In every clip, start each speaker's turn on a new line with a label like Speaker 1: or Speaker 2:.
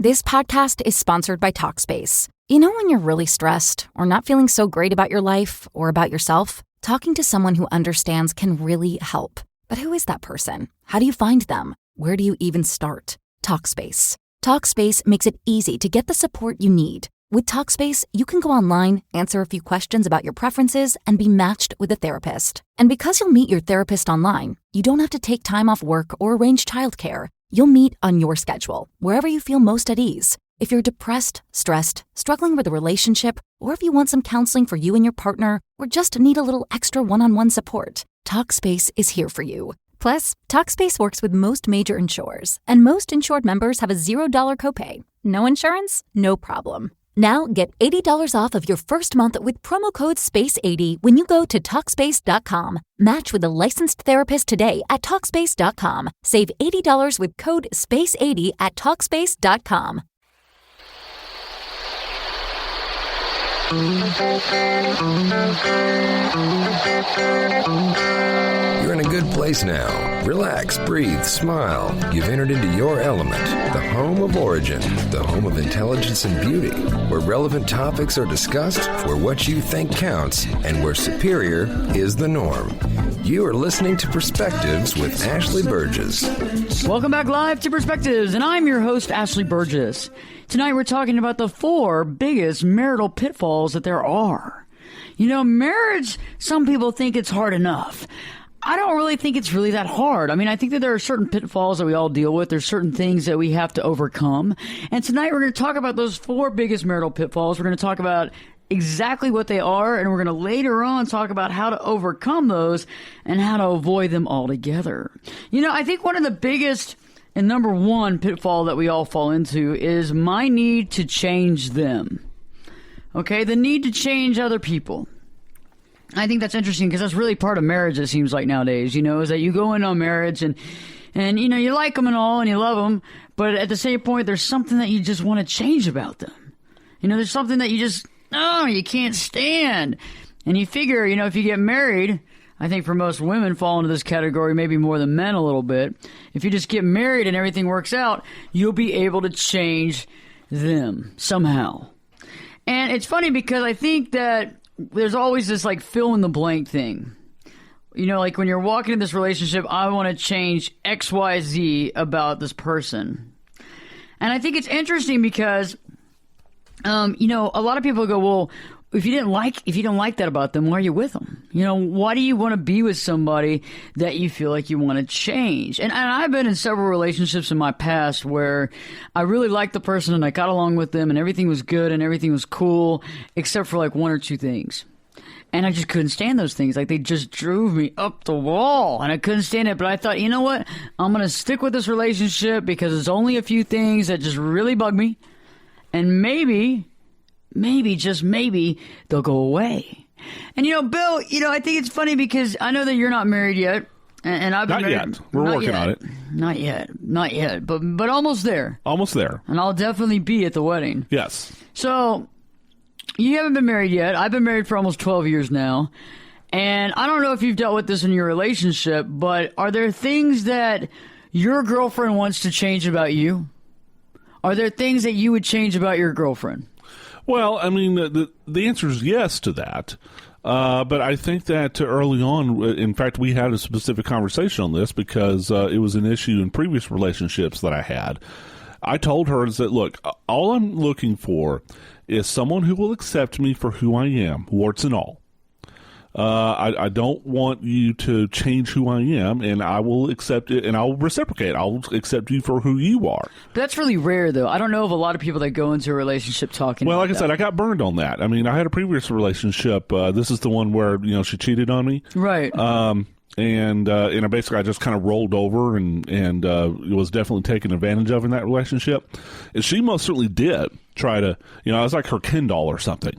Speaker 1: This podcast is sponsored by Talkspace. You know when you're really stressed or not feeling so great about your life or about yourself? Talking to someone who understands can really help. But who is that person? How do you find them? Where do you even start? Talkspace. Talkspace makes it easy to get the support you need. With Talkspace, you can go online, answer a few questions about your preferences, and be matched with a therapist. And because you'll meet your therapist online, you don't have to take time off work or arrange childcare. You'll meet on your schedule, wherever you feel most at ease. If you're depressed, stressed, struggling with a relationship, or if you want some counseling for you and your partner, or just need a little extra one-on-one support, Talkspace is here for you. Plus, Talkspace works with most major insurers, and most insured members have a $0 copay. No insurance? No problem. Now get $80 off of your first month with promo code SPACE80 when you go to Talkspace.com. Match with a licensed therapist today at Talkspace.com. Save $80 with code SPACE80 at Talkspace.com.
Speaker 2: You're in a good place now. Relax, breathe, smile. You've entered into your element, the home of origin, the home of intelligence and beauty, where relevant topics are discussed, where what you think counts, and where superior is the norm. You are listening to Perspectives with Ashley Burgess.
Speaker 3: Welcome back live to Perspectives, and I'm your host, Ashley Burgess. Tonight we're talking about the 4 biggest marital pitfalls that there are. You know, marriage, some people think it's hard enough. I don't really think it's really that hard. I mean, I think that there are certain pitfalls that we all deal with. There's certain things that we have to overcome. And tonight we're going to talk about those 4 biggest marital pitfalls. We're going to talk about exactly what they are, and we're going to later on talk about how to overcome those and how to avoid them altogether. You know, I think one of the biggest and number one pitfall that we all fall into is my need to change them. Okay, the need to change other people. I think that's interesting because that's really part of marriage, it seems like nowadays, you know, is that you go in on marriage and you know, you like them and all and you love them, but at the same point, there's something that you just want to change about them. You know, there's something that you just, you can't stand. And you figure, you know, if you get married, I think for most women fall into this category, maybe more than men a little bit. If you just get married and everything works out, you'll be able to change them somehow. And it's funny because I think that there's always this like fill in the blank thing. You know, like when you're walking in this relationship, I want to change X, Y, Z about this person. And I think it's interesting because, you know, a lot of people go, well, if you don't like that about them, why are you with them? You know, why do you want to be with somebody that you feel like you want to change? And I've been in several relationships in my past where I really liked the person and I got along with them and everything was good and everything was cool, except for like 1 or 2 things. And I just couldn't stand those things. Like they just drove me up the wall and I couldn't stand it. But I thought, you know what? I'm going to stick with this relationship because it's only a few things that just really bug me. And maybe, just maybe, they'll go away. And, you know, Bill, you know, I think it's funny because I know that you're not married yet. And I've been married.
Speaker 4: Not yet. We're working on it.
Speaker 3: Not yet. But almost there.
Speaker 4: Almost there.
Speaker 3: And I'll definitely be at the wedding.
Speaker 4: Yes.
Speaker 3: So, you haven't been married yet. I've been married for almost 12 years now. And I don't know if you've dealt with this in your relationship, but are there things that your girlfriend wants to change about you? Are there things that you would change about your girlfriend?
Speaker 4: Well, I mean, the answer is yes to that. But I think that early on, in fact, we had a specific conversation on this because it was an issue in previous relationships that I had. I told her that, look, all I'm looking for is someone who will accept me for who I am, warts and all. I don't want you to change who I am, and I will accept it, and I'll reciprocate. I'll accept you for who you are.
Speaker 3: That's really rare, though. I don't know of a lot of people that go into a relationship talking
Speaker 4: Well,
Speaker 3: like
Speaker 4: like I said, I got burned on that. I mean, I had a previous relationship. This is the one where, you know, she cheated on me.
Speaker 3: Right.
Speaker 4: And basically I just kind of rolled over and was definitely taken advantage of in that relationship. And she most certainly did try to, you know, I was like her Ken doll or something.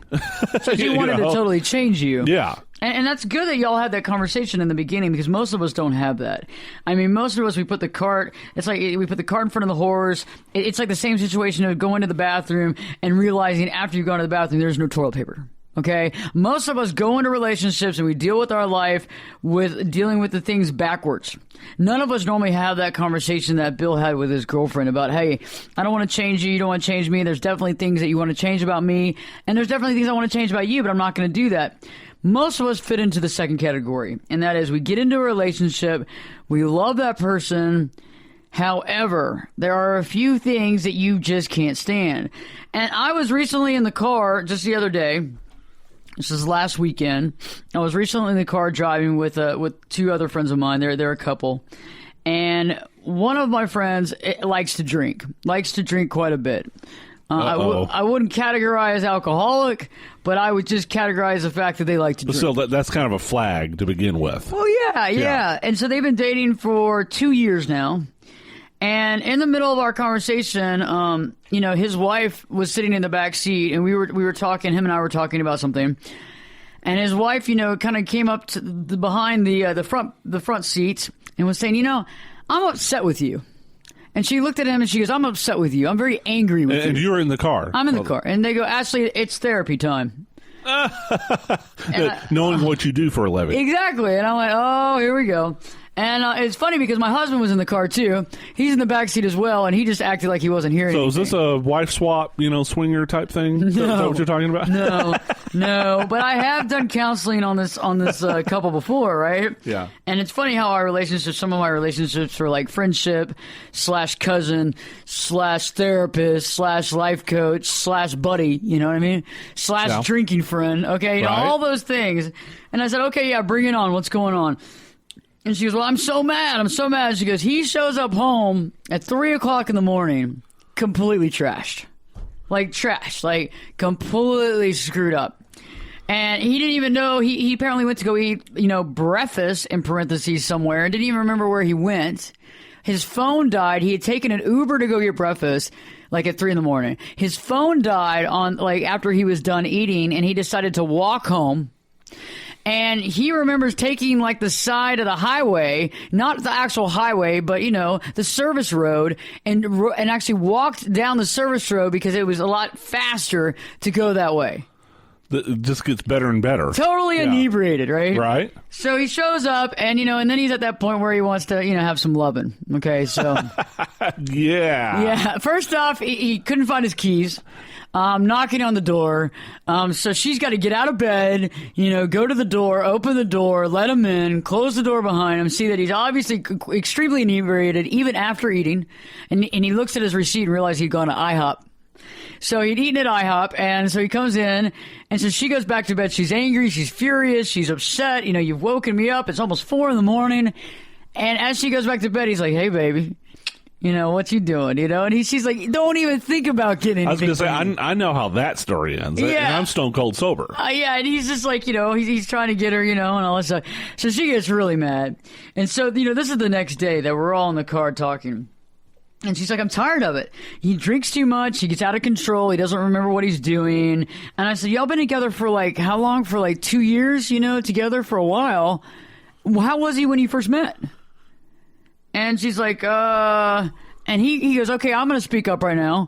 Speaker 3: So she wanted to totally change you.
Speaker 4: Yeah.
Speaker 3: And that's good that y'all had that conversation in the beginning because most of us don't have that. I mean, most of us, we put the cart in front of the horse. It's like the same situation of going to the bathroom and realizing after you've gone to the bathroom there's no toilet paper. Okay? Most of us go into relationships and we deal with our life with dealing with the things backwards. None of us normally have that conversation that Bill had with his girlfriend about, hey, I don't want to change you. You don't want to change me. There's definitely things that you want to change about me. And there's definitely things I want to change about you, but I'm not going to do that. Most of us fit into the second category. And that is we get into a relationship. We love that person. However, there are a few things that you just can't stand. And I was recently in the car just the other day. This is last weekend. I was recently in the car driving with two other friends of mine. They're a couple. And one of my friends likes to drink quite a bit. I wouldn't categorize alcoholic, but I would just categorize the fact that they like to drink.
Speaker 4: So that's kind of a flag to begin with.
Speaker 3: Well, yeah. And so they've been dating for 2 years now. And in the middle of our conversation, his wife was sitting in the back seat, and we were talking. Him and I were talking about something, and his wife, kind of came up to behind the front seat and was saying, I'm upset with you. And she looked at him and she goes, I'm upset with you. I'm very angry with you.
Speaker 4: And you were in the car.
Speaker 3: I'm in the car, and they go, Ashley, it's therapy time.
Speaker 4: Knowing what you do for a living.
Speaker 3: Exactly, and I'm like, oh, here we go. And it's funny because my husband was in the car, too. He's in the back seat as well, and he just acted like he wasn't hearing anything.
Speaker 4: So is this a wife swap, swinger type thing? Is that what you're talking about?
Speaker 3: No. But I have done counseling on this couple before, right?
Speaker 4: Yeah.
Speaker 3: And it's funny how some of my relationships were like friendship / cousin / therapist / life coach / buddy, you know what I mean? / drinking friend, okay?
Speaker 4: Right.
Speaker 3: All those things. And I said, okay, yeah, bring it on. What's going on? And she goes, well, I'm so mad. She goes, he shows up home at 3 o'clock in the morning, completely trashed. Like completely screwed up. And he didn't even know, he apparently went to go eat, breakfast, in parentheses, somewhere, and didn't even remember where he went. His phone died. He had taken an Uber to go get breakfast, at 3 in the morning. His phone died after he was done eating, and he decided to walk home. And he remembers taking the side of the highway, not the actual highway, but the service road, and actually walked down the service road because it was a lot faster to go that way.
Speaker 4: It just gets better and better.
Speaker 3: Totally inebriated, right?
Speaker 4: Right.
Speaker 3: So he shows up, and and then he's at that point where he wants to have some loving. Okay, so yeah. First off, he couldn't find his keys. Knocking on the door. So she's got to get out of bed, go to the door, open the door, let him in, close the door behind him, see that he's obviously extremely inebriated, even after eating. And he looks at his receipt and realizes he'd gone to IHOP. So he'd eaten at IHOP, and so he comes in, and so she goes back to bed. She's angry, she's furious, she's upset. You've woken me up. It's almost 4 in the morning. And as she goes back to bed, he's like, hey, baby. What you doing, And she's like, don't even think about getting anything.
Speaker 4: I was going to say, I know how that story ends.
Speaker 3: Yeah.
Speaker 4: And I'm stone cold sober.
Speaker 3: And he's just like, he's trying to get her, and all that stuff. So she gets really mad. And so, this is the next day that we're all in the car talking. And she's like, I'm tired of it. He drinks too much. He gets out of control. He doesn't remember what he's doing. And I said, y'all been together for how long? For 2 years, together for a while. How was he when you first met? And she's like, and he goes, okay, I'm going to speak up right now.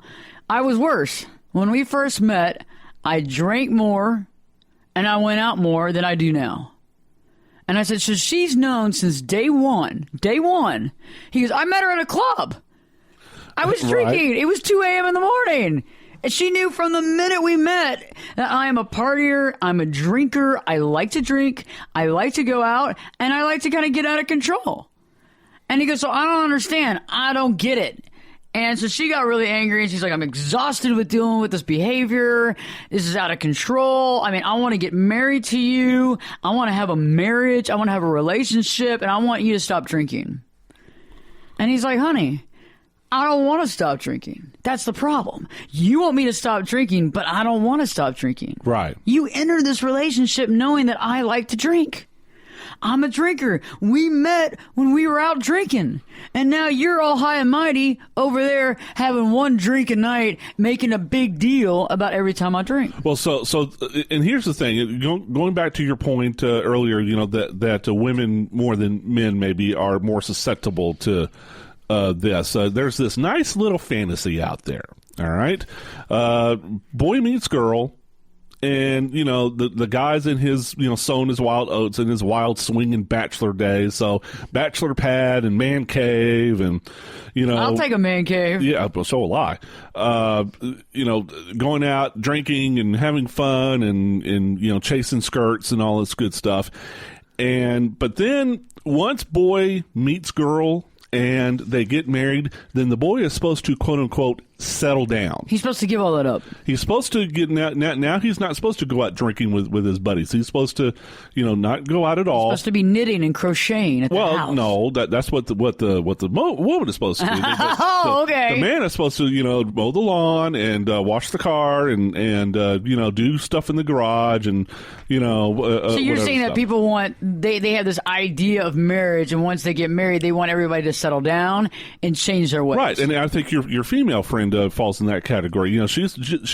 Speaker 3: I was worse. When we first met, I drank more and I went out more than I do now. And I said, so she's known since day one. Day one. He goes, I met her at a club. I was drinking. Right. It was 2 a.m. in the morning. And she knew from the minute we met that I am a partier, I'm a drinker, I like to drink, I like to go out, and I like to kind of get out of control. And he goes, so I don't understand. I don't get it. And so she got really angry, and she's like, I'm exhausted with dealing with this behavior. This is out of control. I mean, I want to get married to you. I want to have a marriage. I want to have a relationship, and I want you to stop drinking. And he's like, honey, I don't want to stop drinking. That's the problem. You want me to stop drinking, but I don't want to stop drinking.
Speaker 4: Right.
Speaker 3: You entered this relationship knowing that I like to drink. I'm a drinker. We met when we were out drinking. And now you're all high and mighty over there having one drink a night, making a big deal about every time I drink.
Speaker 4: Well, so, and here's the thing. Going back to your point earlier, that women more than men maybe are more susceptible to this. There's this nice little fantasy out there. All right. Boy meets girl. And, you know, the guy's in his, you know, sowing his wild oats in his wild swinging bachelor days. So bachelor pad and man cave and, you know.
Speaker 3: I'll take a man cave.
Speaker 4: Yeah, so will I. You know, going out, drinking and having fun and, you know, chasing skirts and all this good stuff. But then once boy meets girl and they get married, then the boy is supposed to, quote unquote, settle down.
Speaker 3: He's supposed to give all that up.
Speaker 4: He's supposed to get now he's not supposed to go out drinking with his buddies. He's supposed to, you know, not go out at all.
Speaker 3: He's supposed to be knitting and crocheting at the house.
Speaker 4: Well, no, that's what the woman is supposed to do.
Speaker 3: Okay.
Speaker 4: The man is supposed to, you know, mow the lawn and wash the car and you know, do stuff in the garage and, you know.
Speaker 3: So you're saying
Speaker 4: stuff.
Speaker 3: that people want they have this idea of marriage, and once they get married, they want everybody to settle down and change their ways.
Speaker 4: Right, and I think your female friend falls in that category. You know, she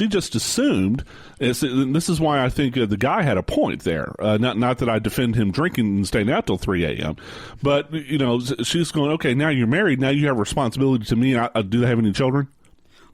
Speaker 4: just assumed. This is why I think the guy had a point there. Not that I defend him drinking and staying out till 3 a.m., but you know, she's going, okay, now you're married, now you have responsibility to me. Do they have any children?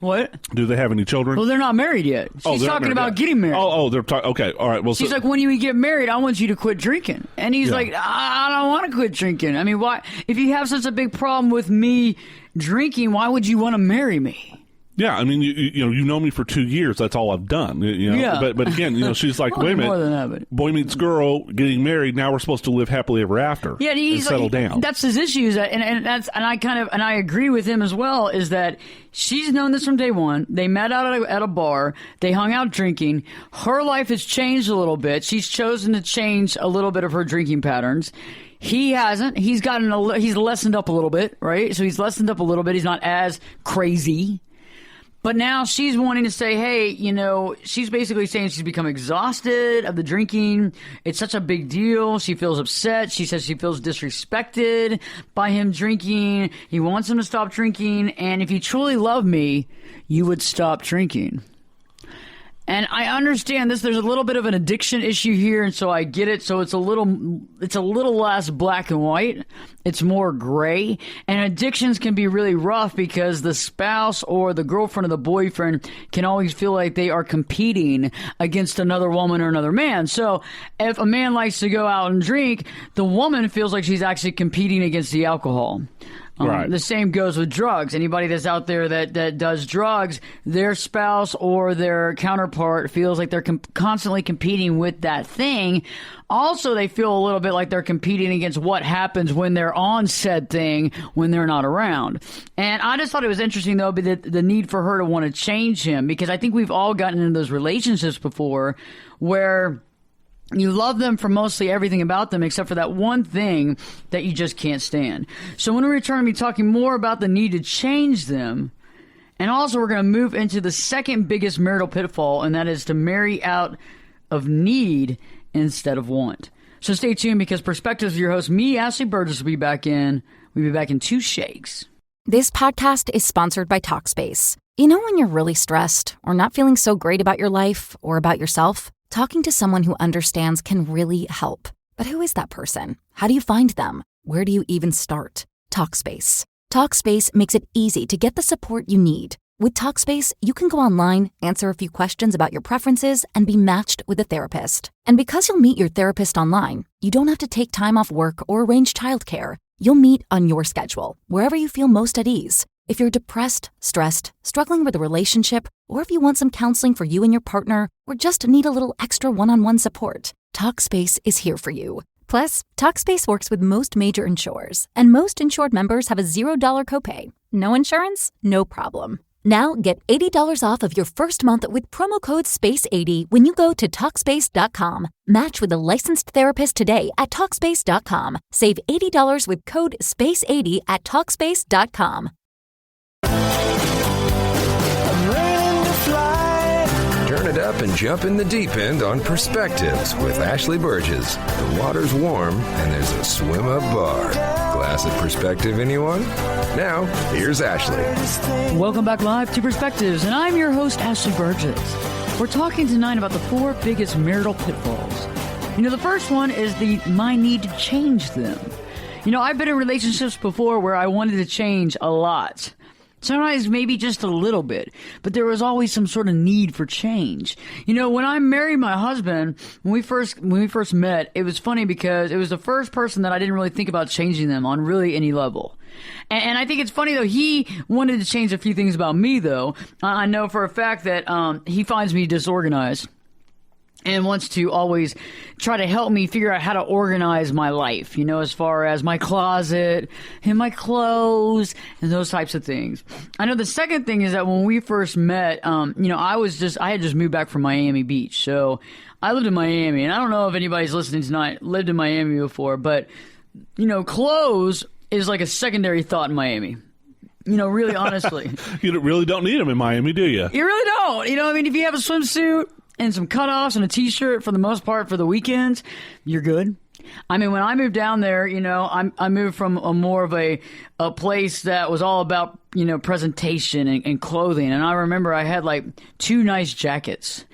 Speaker 3: What?
Speaker 4: Do they have any children?
Speaker 3: Well, they're not married yet. She's talking about getting married.
Speaker 4: They're talking. Okay, all right. Well,
Speaker 3: she's like, when you get married, I want you to quit drinking. And he's like, I don't want to quit drinking. I mean, why? If you have such a big problem with me drinking, why would you want to marry me?
Speaker 4: Yeah, I mean, you know me for 2 years. That's all I've done. You know?
Speaker 3: Yeah.
Speaker 4: But again, you know, she's like, wait a minute,
Speaker 3: more than that, but...
Speaker 4: boy meets girl, getting married. Now we're supposed to live happily ever after.
Speaker 3: Yeah,
Speaker 4: and settle down.
Speaker 3: That's his issues, and I agree with him as well. Is that she's known this from day one. They met out at a bar. They hung out drinking. Her life has changed a little bit. She's chosen to change a little bit of her drinking patterns. He hasn't. He's lessened up a little bit, right? So he's lessened up a little bit. He's not as crazy. But now she's wanting to say, hey, you know, she's basically saying she's become exhausted of the drinking. It's such a big deal. She feels upset. She says she feels disrespected by him drinking. He wants him to stop drinking. And if you truly love me, you would stop drinking. And I understand this. There's a little bit of an addiction issue here, and so I get it. So it's a little less black and white. It's more gray. And addictions can be really rough because the spouse or the girlfriend or the boyfriend can always feel like they are competing against another woman or another man. So if a man likes to go out and drink, the woman feels like she's actually competing against the alcohol.
Speaker 4: Right.
Speaker 3: The same goes with drugs. Anybody that's out there that does drugs, their spouse or their counterpart feels like they're constantly competing with that thing. Also, they feel a little bit like they're competing against what happens when they're on said thing when they're not around. And I just thought it was interesting, though, the need for her to want to change him, because I think we've all gotten into those relationships before where you love them for mostly everything about them except for that one thing that you just can't stand. So when we return, we'll be talking more about the need to change them. And also we're going to move into the second biggest marital pitfall, and that is to marry out of need instead of want. So stay tuned, because Perspectives with your host, me, Ashley Burgess, will be back in. We'll be back in 2 shakes.
Speaker 1: This podcast is sponsored by Talkspace. You know when you're really stressed or not feeling so great about your life or about yourself? Talking to someone who understands can really help. But who is that person? How do you find them? Where do you even start? Talkspace. Talkspace makes it easy to get the support you need. With Talkspace, you can go online, answer a few questions about your preferences, and be matched with a therapist. And because you'll meet your therapist online, you don't have to take time off work or arrange childcare. You'll meet on your schedule, wherever you feel most at ease. If you're depressed, stressed, struggling with a relationship, or if you want some counseling for you and your partner, or just need a little extra one-on-one support, Talkspace is here for you. Plus, Talkspace works with most major insurers, and most insured members have a $0 copay. No insurance? No problem. Now get $80 off of your first month with promo code SPACE80 when you go to Talkspace.com. Match with a licensed therapist today at Talkspace.com. Save $80 with code SPACE80 at Talkspace.com.
Speaker 2: Turn it up and jump in the deep end on Perspectives with Ashley Burgess. The water's warm and there's a swim-up bar. Glass of perspective, anyone? Now, here's Ashley.
Speaker 3: Welcome back live to Perspectives, and I'm your host, Ashley Burgess. We're talking tonight about the 4 biggest marital pitfalls. You know, the first one is my need to change them. You know, I've been in relationships before where I wanted to change a lot. Sometimes maybe just a little bit, but there was always some sort of need for change. You know, when I married my husband, when we first met, it was funny because it was the first person that I didn't really think about changing them on really any level. And I think it's funny, though, he wanted to change a few things about me, though. I know for a fact that he finds me disorganized and wants to always try to help me figure out how to organize my life, you know, as far as my closet and my clothes and those types of things. I know the second thing is that when we first met, you know, I had just moved back from Miami Beach. So I lived in Miami, and I don't know if anybody's listening tonight lived in Miami before, but, you know, clothes is like a secondary thought in Miami. You know, really, honestly.
Speaker 4: You really don't need them in Miami, do you?
Speaker 3: You really don't. You know, I mean, if you have a swimsuit and some cutoffs and a T-shirt for the most part for the weekends, you're good. I mean, when I moved down there, you know, I moved from a more of a place that was all about, you know, presentation and clothing. And I remember I had like 2 nice jackets.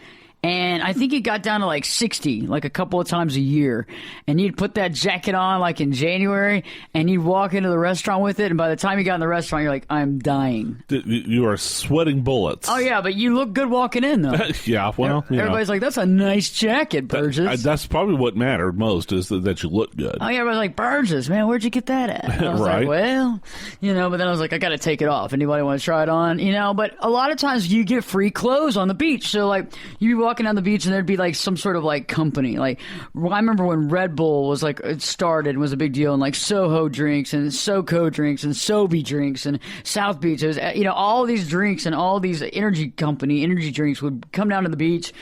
Speaker 3: And I think it got down to like 60, like a couple of times a year. And you'd put that jacket on like in January, and you'd walk into the restaurant with it. And by the time you got in the restaurant, you're like, I'm dying.
Speaker 4: You are sweating bullets.
Speaker 3: Oh, yeah, but you look good walking in, though.
Speaker 4: Yeah, well,
Speaker 3: everybody's like, that's a nice jacket, Burgess.
Speaker 4: That's probably what mattered most, is that you look good.
Speaker 3: Oh, yeah, everybody's like, Burgess, man, where'd you get that at? And I was
Speaker 4: Right.
Speaker 3: like, well, you know, but then I was like, I got to take it off. Anybody want to try it on? You know, but a lot of times you get free clothes on the beach. So, like, you'd be walking down the beach and there'd be like some sort of like company. Like, I remember when Red Bull was like, it started and was a big deal, and like Soho drinks and SoCo drinks and Sobe drinks and South Beach. It was, you know, all these drinks and all these energy drinks would come down to the beach,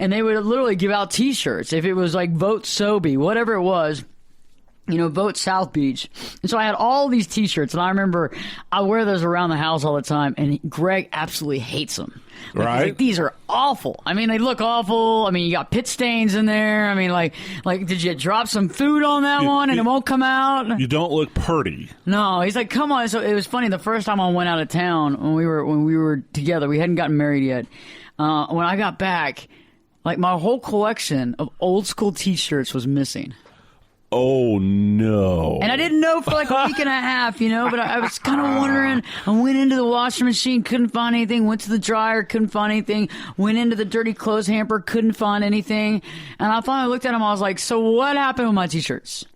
Speaker 3: and they would literally give out T-shirts. If it was like Vote Sobe, whatever it was, you know, Vote South Beach. And so I had all these T-shirts, and I remember I wear those around the house all the time, and Greg absolutely hates them. Like,
Speaker 4: Right.
Speaker 3: he's like, these are awful. I mean, they look awful. I mean, you got pit stains in there. I mean, like, did you drop some food on that one and it won't come out?
Speaker 4: You don't look pretty.
Speaker 3: No, he's like, come on. So it was funny. The first time I went out of town when we were together, we hadn't gotten married yet. When I got back, like, my whole collection of old school T-shirts was missing.
Speaker 4: Oh, no.
Speaker 3: And I didn't know for like a week and a half, you know, but I was kind of wondering. I went into the washing machine, couldn't find anything. Went to the dryer, couldn't find anything. Went into the dirty clothes hamper, couldn't find anything. And I finally looked at him. I was like, so what happened with my T-shirts?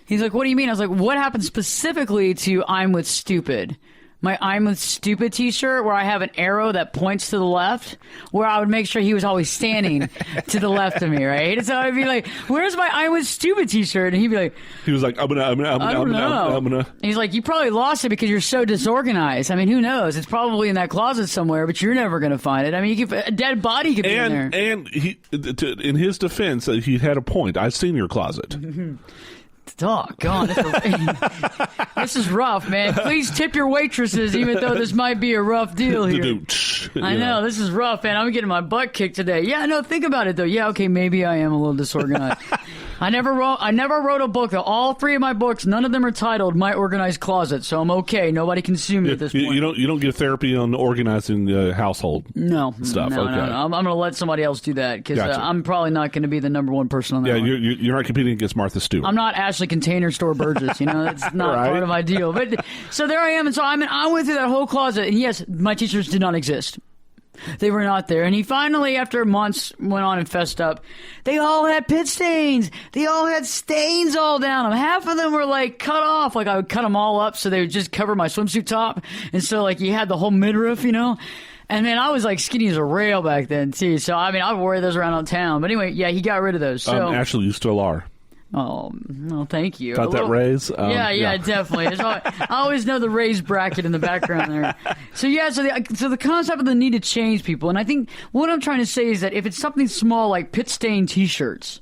Speaker 3: He's like, what do you mean? I was like, what happened specifically to I'm with Stupid? My I'm with Stupid T-shirt, where I have an arrow that points to the left, where I would make sure he was always standing to the left of me, right? And so I'd be like, where's my I'm with Stupid T-shirt? And he'd be like,
Speaker 4: He was like, I'm gonna.
Speaker 3: He's like, you probably lost it because you're so disorganized. I mean, who knows? It's probably in that closet somewhere, but you're never going to find it. I mean, a dead body could be in there.
Speaker 4: And he, in his defense, he had a point. I've seen your closet.
Speaker 3: Doggone, this is rough, man. Please tip your waitresses, even though this might be a rough deal here. I know, this is rough, man. I'm getting my butt kicked today. Yeah, no, think about it, though. Yeah, okay, maybe I am a little disorganized. I never wrote a book, though. All 3 of my books, none of them are titled My Organized Closet, so I'm okay. Nobody can sue me at this point.
Speaker 4: You don't get therapy on organizing the household stuff.
Speaker 3: No,
Speaker 4: okay.
Speaker 3: no. I'm going to let somebody else do that, because
Speaker 4: Gotcha.
Speaker 3: I'm probably not going to be the number one person on that one.
Speaker 4: You're not competing against Martha Stewart.
Speaker 3: I'm not Ashley Container Store Burgess, you know, that's not
Speaker 4: Right.
Speaker 3: part of my deal. But so there I am, and so I went through that whole closet, and yes, my T-shirts did not exist. They were not there. And he finally, after months, went on and fessed up. They all had pit stains. They all had stains all down them. Half of them were like cut off. Like I would cut them all up so they would just cover my swimsuit top. And so like you had the whole midriff, you know. And then I was like skinny as a rail back then too. So I mean, I would wear those around town. But anyway, yeah, he got rid of those. So
Speaker 4: Ashley, you still are.
Speaker 3: Oh, well, thank you.
Speaker 4: Got that raise?
Speaker 3: Yeah, definitely. I always know the raised bracket in the background there. So the concept of the need to change people, and I think what I'm trying to say is that if it's something small like pit stain T-shirts,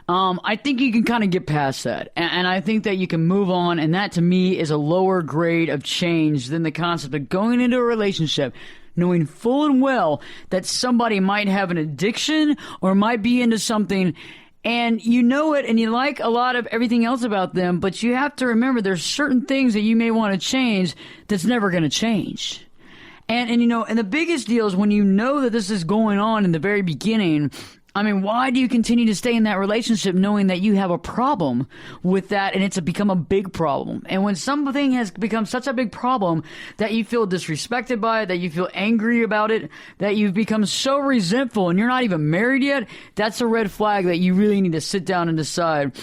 Speaker 3: I think you can kind of get past that, and I think that you can move on, and that to me is a lower grade of change than the concept of going into a relationship knowing full and well that somebody might have an addiction or might be into something. And you know it, and you like a lot of everything else about them, but you have to remember there's certain things that you may want to change that's never going to change. And you know, and the biggest deal is when you know that this is going on in the very beginning, I mean, why do you continue to stay in that relationship knowing that you have a problem with that and it's become a big problem? And when something has become such a big problem that you feel disrespected by it, that you feel angry about it, that you've become so resentful and you're not even married yet, that's a red flag that you really need to sit down and decide,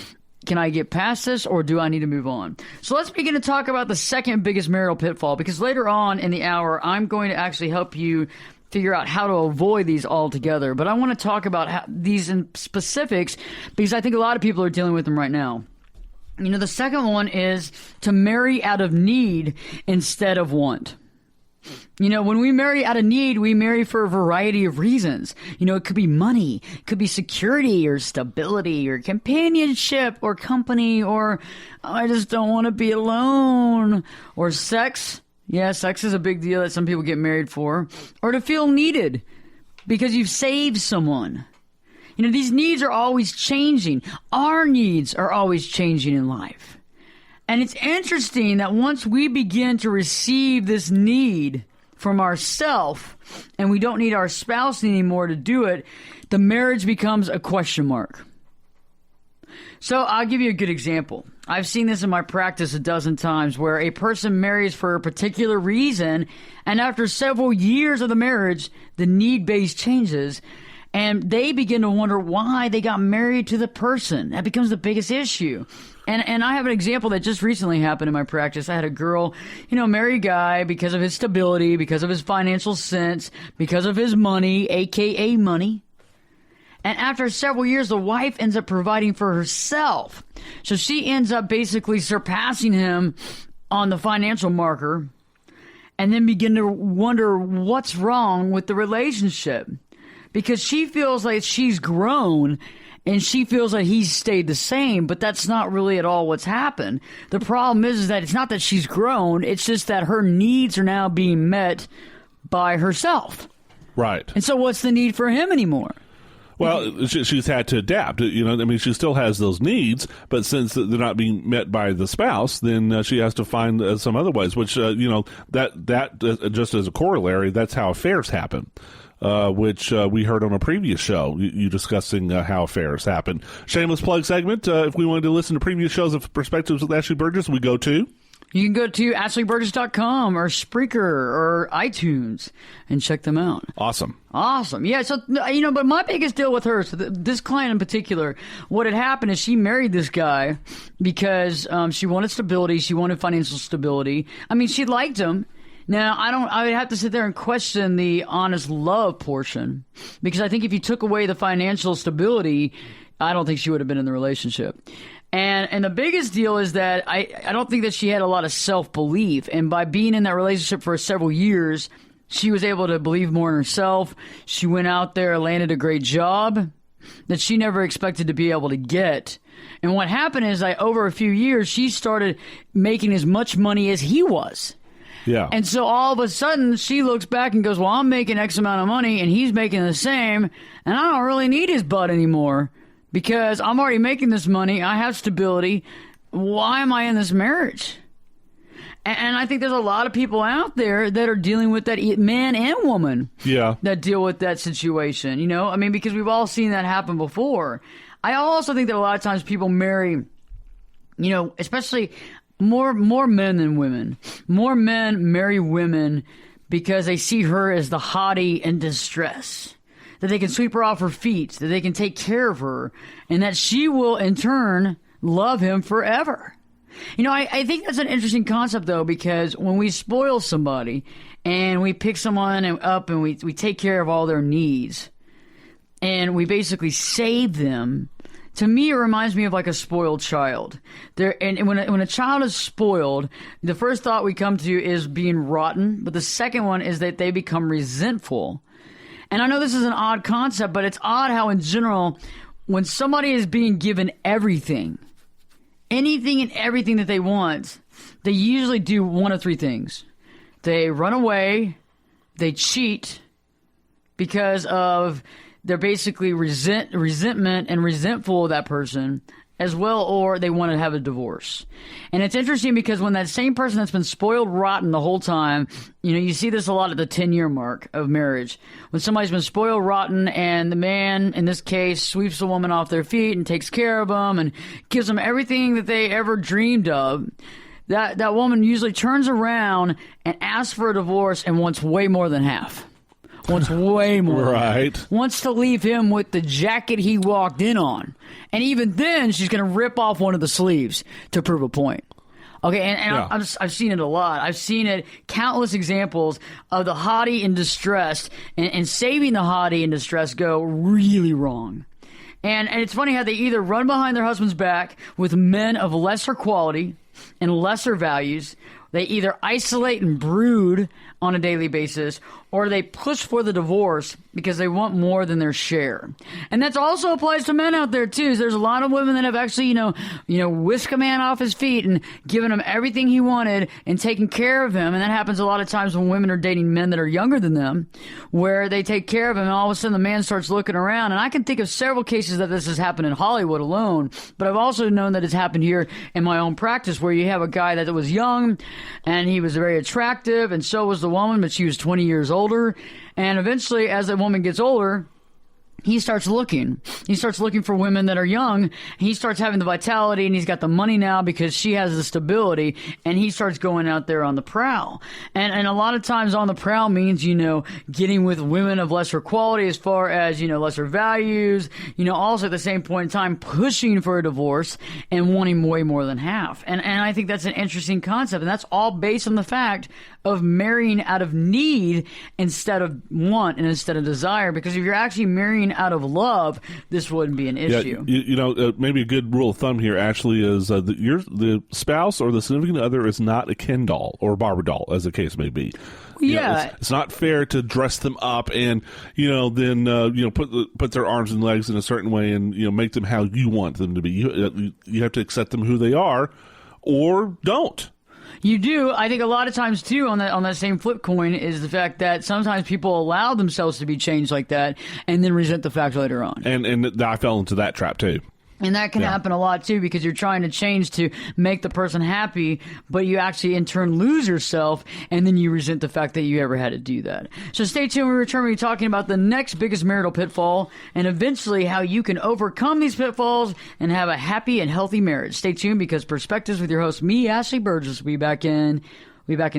Speaker 3: can I get past this or do I need to move on? So let's begin to talk about the second biggest marital pitfall, because later on in the hour, I'm going to actually help you figure out how to avoid these altogether. But I want to talk about these in specifics because I think a lot of people are dealing with them right now. You know, the second one is to marry out of need instead of want. You know, when we marry out of need, we marry for a variety of reasons. You know, it could be money, it could be security or stability or companionship or company, or I just don't want to be alone, or sex. Yeah, sex is a big deal that some people get married for. Or to feel needed because you've saved someone. You know, these needs are always changing. Our needs are always changing in life. And it's interesting that once we begin to receive this need from ourselves and we don't need our spouse anymore to do it, the marriage becomes a question mark. So I'll give you a good example. I've seen this in my practice a dozen times where a person marries for a particular reason, and after several years of the marriage, the need base changes, and they begin to wonder why they got married to the person. That becomes the biggest issue. And I have an example that just recently happened in my practice. I had a girl, you know, marry a guy because of his stability, because of his financial sense, because of his money, aka money. And after several years, the wife ends up providing for herself. So she ends up basically surpassing him on the financial marker, and then begin to wonder what's wrong with the relationship. Because she feels like she's grown and she feels like he's stayed the same, but that's not really at all what's happened. The problem is that it's not that she's grown, it's just that her needs are now being met by herself.
Speaker 4: Right.
Speaker 3: And so what's the need for him anymore?
Speaker 4: Well, she's had to adapt. You know, I mean, she still has those needs, but since they're not being met by the spouse, then she has to find some other ways. Which you know, that just as a corollary, that's how affairs happen. Which we heard on a previous show, you discussing how affairs happen. Shameless plug segment. If we wanted to listen to previous shows of Perspectives with Ashley Burgess, we go to.
Speaker 3: You can go to ashleyburgess.com or Spreaker or iTunes and check them out.
Speaker 4: Awesome.
Speaker 3: Yeah, so, you know, but my biggest deal with her, so this client in particular, what had happened is she married this guy because she wanted stability, she wanted financial stability. I mean, she liked him. Now, I would have to sit there and question the honest love portion, because I think if you took away the financial stability, I don't think she would have been in the relationship. And the biggest deal is that I don't think that she had a lot of self-belief. And by being in that relationship for several years, she was able to believe more in herself. She went out there, landed a great job that she never expected to be able to get. And what happened is over a few years, she started making as much money as he was.
Speaker 4: Yeah.
Speaker 3: And so all of a sudden, she looks back and goes, well, I'm making X amount of money, and he's making the same, and I don't really need his butt anymore. Because I'm already making this money, I have stability. Why am I in this marriage? And I think there's a lot of people out there that are dealing with that, man and woman, that deal with that situation. You know, I mean, because we've all seen that happen before. I also think that a lot of times people marry, you know, especially more men than women. More men marry women because they see her as the hottie in distress. That they can sweep her off her feet, that they can take care of her, and that she will, in turn, love him forever. You know, I think that's an interesting concept, though, because when we spoil somebody and we pick someone up and we take care of all their needs and we basically save them, to me, it reminds me of like a spoiled child. And when a child is spoiled, the first thought we come to is being rotten, but the second one is that they become resentful. And I know this is an odd concept, but it's odd how in general, when somebody is being given everything, anything and everything that they want, they usually do one of three things. They run away, they cheat because of they're basically resentment and resentful of that person, as well, or they want to have a divorce. And it's interesting because when that same person that's been spoiled rotten the whole time, you see this a lot at the 10-year mark of marriage. When somebody's been spoiled rotten and the man, in this case, sweeps the woman off their feet and takes care of them and gives them everything that they ever dreamed of, that woman usually turns around and asks for a divorce and wants way more than half. Wants way more.
Speaker 4: Right.
Speaker 3: Wants to leave him with the jacket he walked in on. And even then, she's going to rip off one of the sleeves to prove a point. Okay, and
Speaker 4: Yeah.
Speaker 3: I've seen it a lot. I've seen it, countless examples of the hottie in distress and saving the hottie in distress go really wrong. And it's funny how they either run behind their husband's back with men of lesser quality and lesser values. They either isolate and brood on a daily basis, or they push for the divorce because they want more than their share. And that also applies to men out there too. There's a lot of women that have actually, whisked a man off his feet and given him everything he wanted and taken care of him. And that happens a lot of times when women are dating men that are younger than them, where they take care of him and all of a sudden the man starts looking around. And I can think of several cases that this has happened in Hollywood alone, but I've also known that it's happened here in my own practice, where you have a guy that was young and he was very attractive, and so was the woman, but she was 20 years older. And eventually, as the woman gets older, he starts looking. He starts looking for women that are young. He starts having the vitality, and he's got the money now because she has the stability, and he starts going out there on the prowl. And a lot of times on the prowl means, getting with women of lesser quality as far as, lesser values, also at the same point in time pushing for a divorce and wanting way more than half. And I think that's an interesting concept, and that's all based on the fact of marrying out of need instead of want and instead of desire. Because if you're actually marrying out of love, this wouldn't be an issue.
Speaker 4: Yeah, maybe a good rule of thumb here, Ashley, is the spouse or the significant other is not a Ken doll or a Barbie doll, as the case may be.
Speaker 3: Yeah,
Speaker 4: it's not fair to dress them up and then put their arms and legs in a certain way and make them how you want them to be. You have to accept them who they are, or don't.
Speaker 3: You do. I think a lot of times, too, on that same flip coin is the fact that sometimes people allow themselves to be changed like that and then resent the fact later on.
Speaker 4: And I fell into that trap, too.
Speaker 3: And that can happen a lot, too, because you're trying to change to make the person happy, but you actually, in turn, lose yourself, and then you resent the fact that you ever had to do that. So stay tuned. When we return, we'll be talking about the next biggest marital pitfall and eventually how you can overcome these pitfalls and have a happy and healthy marriage. Stay tuned, because Perspectives with your host, me, Ashley Burgess, will be back in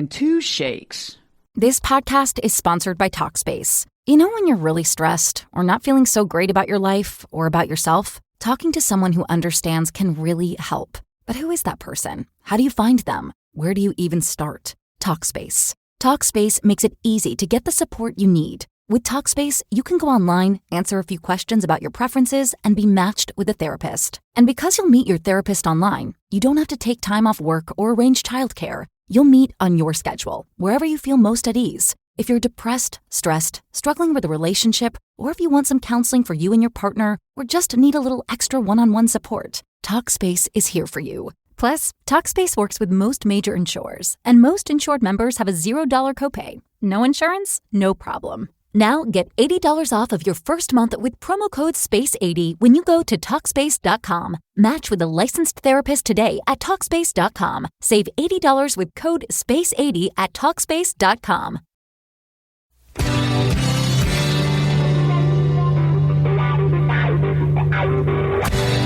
Speaker 3: 2 shakes.
Speaker 1: This podcast is sponsored by Talkspace. When you're really stressed or not feeling so great about your life or about yourself, talking to someone who understands can really help. But who is that person? How do you find them? Where do you even start? Talkspace. Talkspace makes it easy to get the support you need. With Talkspace, you can go online, answer a few questions about your preferences, and be matched with a therapist. And because you'll meet your therapist online, you don't have to take time off work or arrange childcare. You'll meet on your schedule, wherever you feel most at ease. If you're depressed, stressed, struggling with a relationship, or if you want some counseling for you and your partner, or just need a little extra one-on-one support, Talkspace is here for you. Plus, Talkspace works with most major insurers, and most insured members have a $0 copay. No insurance? No problem. Now get $80 off of your first month with promo code SPACE80 when you go to Talkspace.com. Match with a licensed therapist today at Talkspace.com. Save $80 with code SPACE80 at Talkspace.com.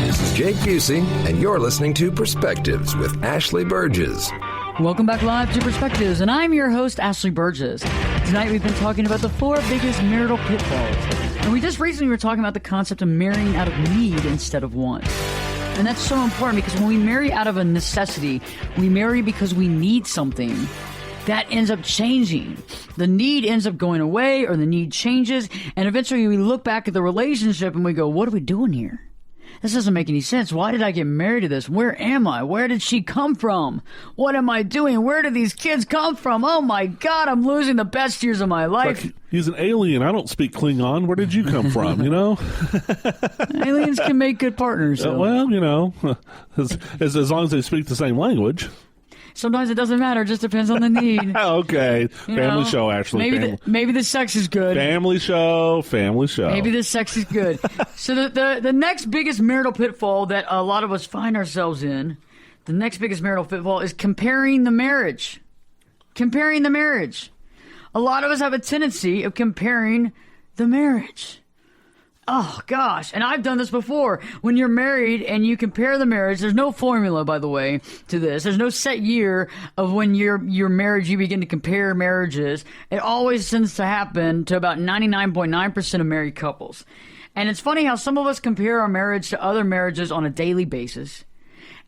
Speaker 2: This is Jake Busey, and you're listening to Perspectives with Ashley Burgess.
Speaker 3: Welcome back live to Perspectives, and I'm your host, Ashley Burgess. Tonight we've been talking about the 4 biggest marital pitfalls. And we just recently were talking about the concept of marrying out of need instead of want. And that's so important, because when we marry out of a necessity, we marry because we need something. That ends up changing. The need ends up going away, or the need changes, and eventually we look back at the relationship and we go, what are we doing here? This doesn't make any sense. Why did I get married to this? Where am I? Where did she come from? What am I doing? Where did these kids come from? Oh my God, I'm losing the best years of my life.
Speaker 4: Like, he's an alien. I don't speak Klingon. Where did you come from,
Speaker 3: Aliens can make good partners. So.
Speaker 4: Well, as long as they speak the same language.
Speaker 3: Sometimes it doesn't matter. It just depends on the need.
Speaker 4: Okay. Family show, Ashley.
Speaker 3: Maybe the sex is good.
Speaker 4: Family show.
Speaker 3: Maybe the sex is good. So the next biggest marital pitfall that a lot of us find ourselves in, the next biggest marital pitfall is comparing the marriage. Comparing the marriage. A lot of us have a tendency of comparing the marriage. Oh, gosh. And I've done this before. When you're married and you compare the marriage, there's no formula, by the way, to this. There's no set year of when you're married, you begin to compare marriages. It always tends to happen to about 99.9% of married couples. And it's funny how some of us compare our marriage to other marriages on a daily basis.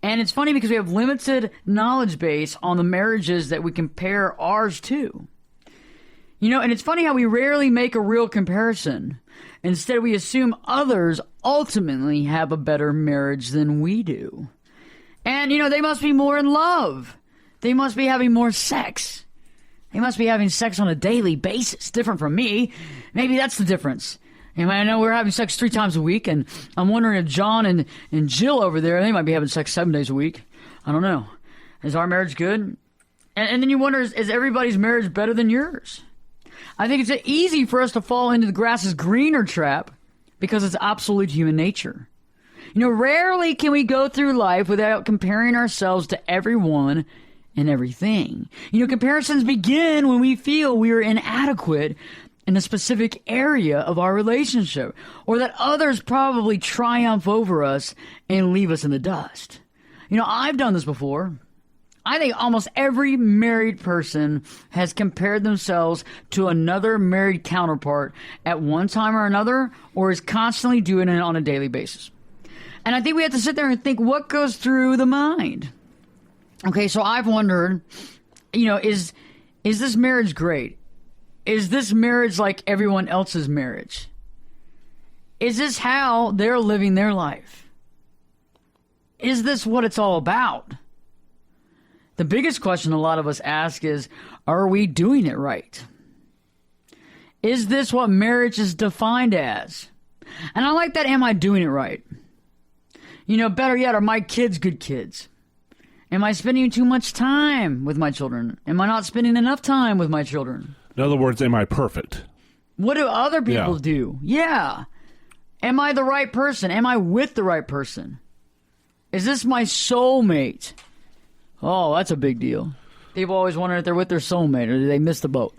Speaker 3: And it's funny because we have limited knowledge base on the marriages that we compare ours to. And it's funny how we rarely make a real comparison. Instead, we assume others ultimately have a better marriage than we do. And, they must be more in love. They must be having more sex. They must be having sex on a daily basis, different from me. Maybe that's the difference. I know we're having sex 3 times a week, and I'm wondering if John and Jill over there, they might be having sex 7 days a week. I don't know. Is our marriage good? And then you wonder, is everybody's marriage better than yours? I think it's easy for us to fall into the grass is greener trap because it's absolute human nature. Rarely can we go through life without comparing ourselves to everyone and everything. Comparisons begin when we feel we are inadequate in a specific area of our relationship, or that others probably triumph over us and leave us in the dust. I've done this before. I think almost every married person has compared themselves to another married counterpart at one time or another, or is constantly doing it on a daily basis. And I think we have to sit there and think, what goes through the mind? Okay, so I've wondered, is this marriage great? Is this marriage like everyone else's marriage? Is this how they're living their life? Is this what it's all about? The biggest question a lot of us ask is, are we doing it right? Is this what marriage is defined as? And I like that, am I doing it right? Better yet, are my kids good kids? Am I spending too much time with my children? Am I not spending enough time with my children?
Speaker 4: In other words, am I perfect?
Speaker 3: What do other people do? Yeah. Am I the right person? Am I with the right person? Is this my soulmate? Oh, that's a big deal. People always wonder if they're with their soulmate or did they miss the boat.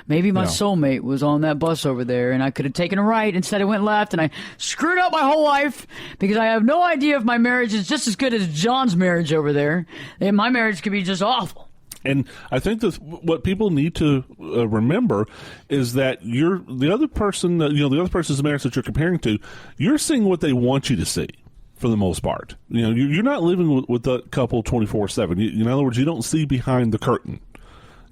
Speaker 3: Maybe my soulmate was on that bus over there and I could have taken a right. Instead, I went left and I screwed up my whole life because I have no idea if my marriage is just as good as John's marriage over there. And my marriage could be just awful.
Speaker 4: And I think that what people need to remember is that the other person, the other person's marriage that you're comparing to, you're seeing what they want you to see. For the most part, you're not living with the couple 24/7. In other words, you don't see behind the curtain.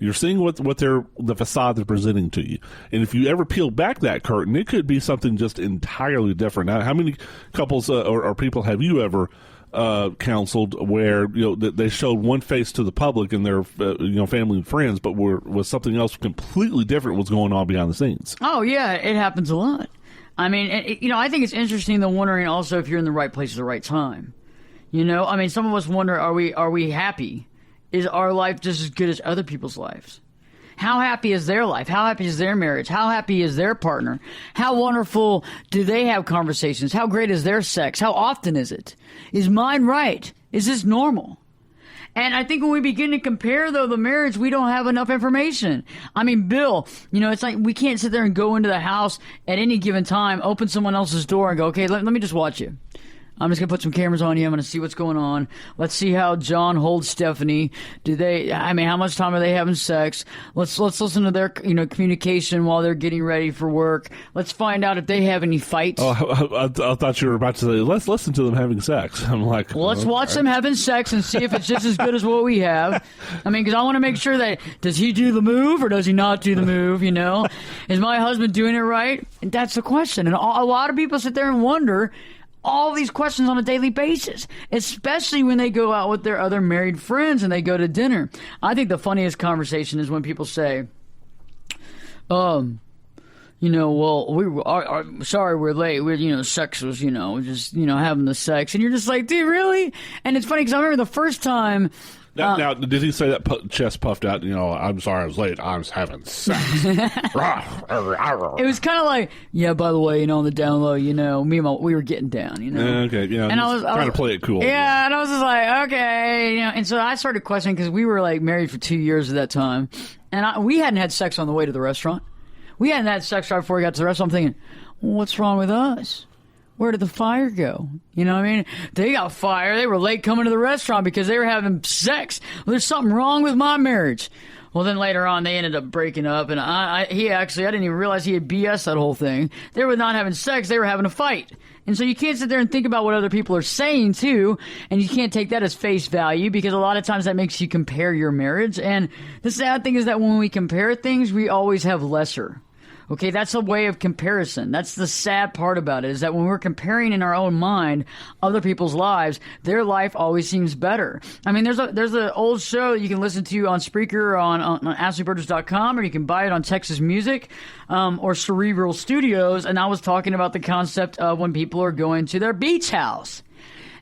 Speaker 4: You're seeing what the facade they're presenting to you. And if you ever peel back that curtain, it could be something just entirely different. Now, how many couples or people have you ever counseled where they showed one face to the public and their family and friends, but was something else completely different was going on behind the scenes? Oh yeah, it happens a lot. I mean, I think it's interesting, though, wondering also if you're in the right place at the right time. Some of us wonder, are we happy? Is our life just as good as other people's lives? How happy is their life? How happy is their marriage? How happy is their partner? How wonderful do they have conversations? How great is their sex? How often is it? Is mine right? Is this normal? And I think when we begin to compare, though, the marriage, we don't have enough information. I mean, Bill, it's like we can't sit there and go into the house at any given time, open someone else's door and go, okay, let me just watch you. I'm just going to put some cameras on you. I'm going to see what's going on. Let's see how John holds Stephanie. How much time are they having sex? Let's listen to their, communication while they're getting ready for work. Let's find out if they have any fights. Oh, I thought you were about to say, let's listen to them having sex. I'm like,
Speaker 3: well, let's watch them having sex and see if it's just as good as what we have. Because I want to make sure that, does he do the move or does he not do the move, Is my husband doing it right? And that's the question. And a lot of people sit there and wonder all these questions on a daily basis, especially when they go out with their other married friends and they go to dinner. I think the funniest conversation is when people say, well, sorry we're late. Sex was, just, having the sex. And you're just like, dude, really? And it's funny because I remember the first time
Speaker 4: Now, did he say that chest puffed out? I'm sorry I was late. I was having sex.
Speaker 3: It was kind of like, yeah, by the way, on the down low, we were getting down,
Speaker 4: Okay, yeah. And I was trying to play it cool.
Speaker 3: Yeah, and I was just like, okay, and so I started questioning because we were like married for 2 years at that time, and we hadn't had sex on the way to the restaurant. We hadn't had sex right before we got to the restaurant. I'm thinking, what's wrong with us? Where did the fire go? You know what I mean? They got fired. They were late coming to the restaurant because they were having sex. Well, there's something wrong with my marriage. Well, then later on, they ended up breaking up, and I didn't even realize he had BS that whole thing. They were not having sex. They were having a fight. And so you can't sit there and think about what other people are saying, too, and you can't take that as face value because a lot of times that makes you compare your marriage. And the sad thing is that when we compare things, we always have lesser. Okay, that's a way of comparison. That's the sad part about it, is that when we're comparing in our own mind other people's lives, their life always seems better. I mean, there's an old show that you can listen to on Spreaker on AshleyBurgess.com, or you can buy it on Texas Music or Cerebral Studios, and I was talking about the concept of when people are going to their beach house.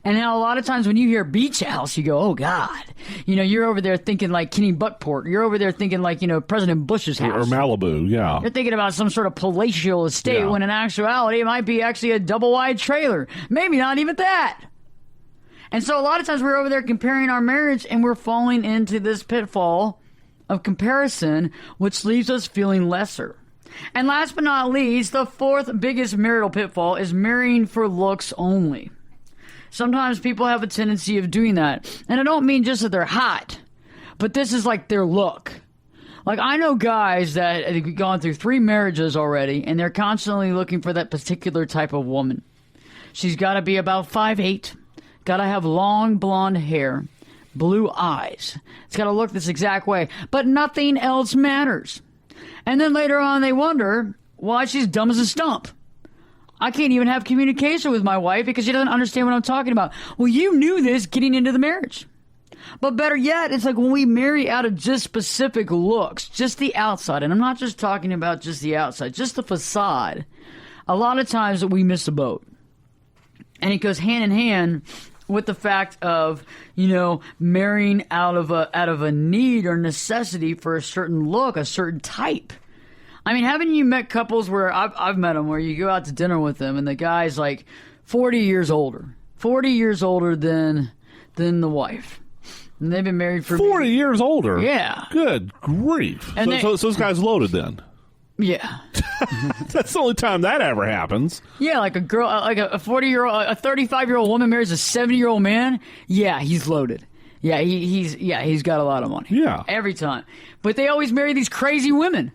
Speaker 3: And how a lot of times when you hear beach house, you go, oh, God. You're over there thinking like Kenny Buckport. You're over there thinking like, President Bush's house.
Speaker 4: Or Malibu, yeah.
Speaker 3: You're thinking about some sort of palatial estate when in actuality it might be actually a double-wide trailer. Maybe not even that. And so a lot of times we're over there comparing our marriage and we're falling into this pitfall of comparison, which leaves us feeling lesser. And last but not least, the fourth biggest marital pitfall is marrying for looks only. Sometimes people have a tendency of doing that. And I don't mean just that they're hot, but this is like their look. Like, I know guys that have gone through 3 marriages already, and they're constantly looking for that particular type of woman. She's got to be about 5'8", got to have long blonde hair, blue eyes. It's got to look this exact way, but nothing else matters. And then later on they wonder why she's dumb as a stump. I can't even have communication with my wife because she doesn't understand what I'm talking about. Well, you knew this getting into the marriage. But better yet, it's like when we marry out of just specific looks, just the outside, and I'm not just talking about just the outside, just the facade, a lot of times we miss the boat. And it goes hand in hand with the fact of, marrying out of a need or necessity for a certain look, a certain type. I mean, haven't you met couples where I've met them where you go out to dinner with them and the guy's like 40 years older than the wife. And they've been married for
Speaker 4: 40 years older?
Speaker 3: Yeah. Good
Speaker 4: grief. And so this guy's loaded then?
Speaker 3: Yeah.
Speaker 4: That's the only time that ever happens.
Speaker 3: Yeah, like a girl, like a 40-year-old, a 35-year-old woman marries a 70-year-old man. Yeah, he's loaded. Yeah, he's got a lot of money.
Speaker 4: Yeah.
Speaker 3: Every time. But they always marry these crazy women.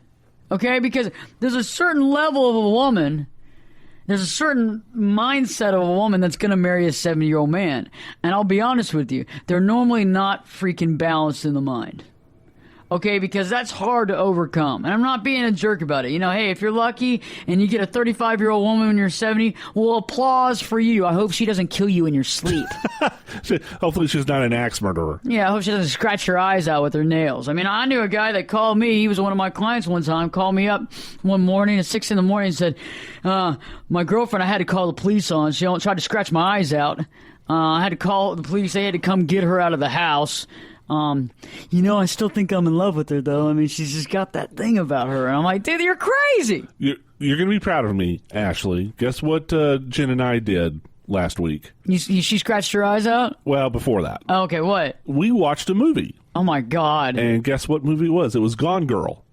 Speaker 3: Okay, because there's a certain level of a woman, there's a certain mindset of a woman that's going to marry a 70-year-old man. And I'll be honest with you, they're normally not freaking balanced in the mind. Okay, because that's hard to overcome. And I'm not being a jerk about it. Hey, if you're lucky and you get a 35-year-old woman when you're 70, well, applause for you. I hope she doesn't kill you in your sleep.
Speaker 4: Hopefully she's not an axe murderer.
Speaker 3: Yeah, I hope she doesn't scratch your eyes out with her nails. I mean, I knew a guy that called me. He was one of my clients one time. Called me up one morning at 6 in the morning and said, my girlfriend, I had to call the police on. She tried to scratch my eyes out. I had to call the police. They had to come get her out of the house. I still think I'm in love with her, though. I mean, she's just got that thing about her. And I'm like, dude, you're crazy.
Speaker 4: You're going to be proud of me, Ashley. Guess what Jen and I did last week?
Speaker 3: She scratched your eyes out?
Speaker 4: Well, before that.
Speaker 3: Oh, okay, what?
Speaker 4: We watched a movie.
Speaker 3: Oh, my God.
Speaker 4: And guess what movie it was? It was Gone Girl.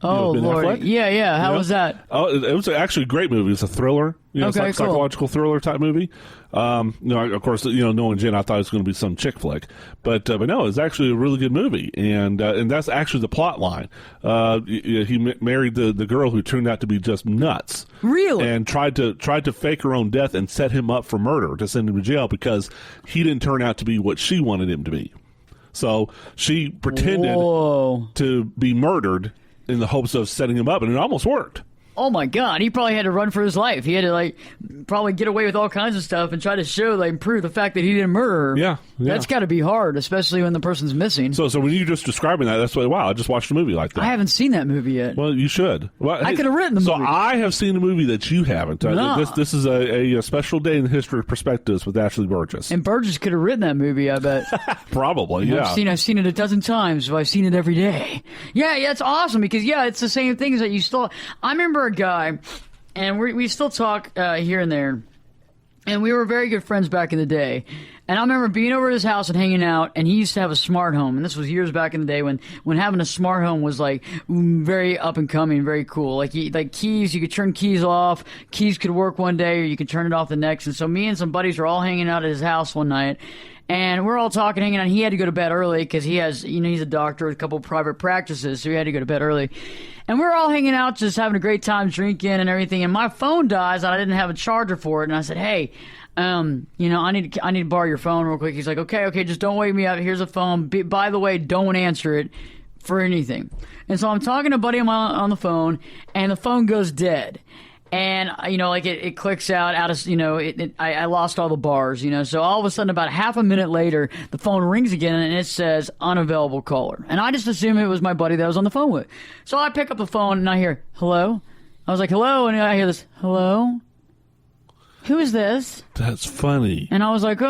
Speaker 3: Oh, Lord. Yeah. How was that?
Speaker 4: Oh, it was actually a great movie. It's a thriller. It's like
Speaker 3: cool.
Speaker 4: Psychological thriller type movie. Of course, knowing Jen, I thought it was going to be some chick flick, but no, it's actually a really good movie, and that's actually the plot line. He married the girl who turned out to be just nuts,
Speaker 3: really,
Speaker 4: and tried to fake her own death and set him up for murder to send him to jail because he didn't turn out to be what she wanted him to be. So she pretended to be murdered in the hopes of setting him up, and it almost worked.
Speaker 3: Oh my God, he probably had to run for his life. He had to probably get away with all kinds of stuff and try to show, prove the fact that he didn't murder her.
Speaker 4: Yeah.
Speaker 3: That's got to be hard, especially when the person's missing.
Speaker 4: So when you're just describing that, that's wow, I just watched a movie like that.
Speaker 3: I haven't seen that movie yet.
Speaker 4: Well, you should. Well,
Speaker 3: I could have written the movie.
Speaker 4: So I have seen a movie that you haven't. This is a special day in the history of Perspectives with Ashley Burgess.
Speaker 3: And Burgess could have written that movie, I bet.
Speaker 4: Probably, yeah.
Speaker 3: I've seen it a dozen times, so I've seen it every day. Yeah, it's awesome because, it's the same things that you still... I remember a guy... And we still talk here and there. And we were very good friends back in the day. And I remember being over at his house and hanging out, and he used to have a smart home. And this was years back in the day when having a smart home was very up and coming, very cool. Like keys, you could turn keys off. Keys could work one day, or you could turn it off the next. And so me and some buddies were all hanging out at his house one night. And we're all talking, hanging out. He had to go to bed early because he has, he's a doctor with a couple of private practices, so he had to go to bed early. And we're all hanging out, just having a great time, drinking and everything. And my phone dies, and I didn't have a charger for it. And I said, "Hey, I need to borrow your phone real quick." He's like, "Okay, just don't wake me up. Here's a phone. By the way, don't answer it for anything." And so I'm talking to a buddy of mine on the phone, and the phone goes dead. And, it clicks out of, I lost all the bars, So all of a sudden, about half a minute later, the phone rings again and it says unavailable caller. And I just assumed it was my buddy that I was on the phone with. So I pick up the phone and I hear, "Hello?" I was like, "Hello?" And I hear this, "Hello? Who is this?"
Speaker 4: That's funny.
Speaker 3: And I was like,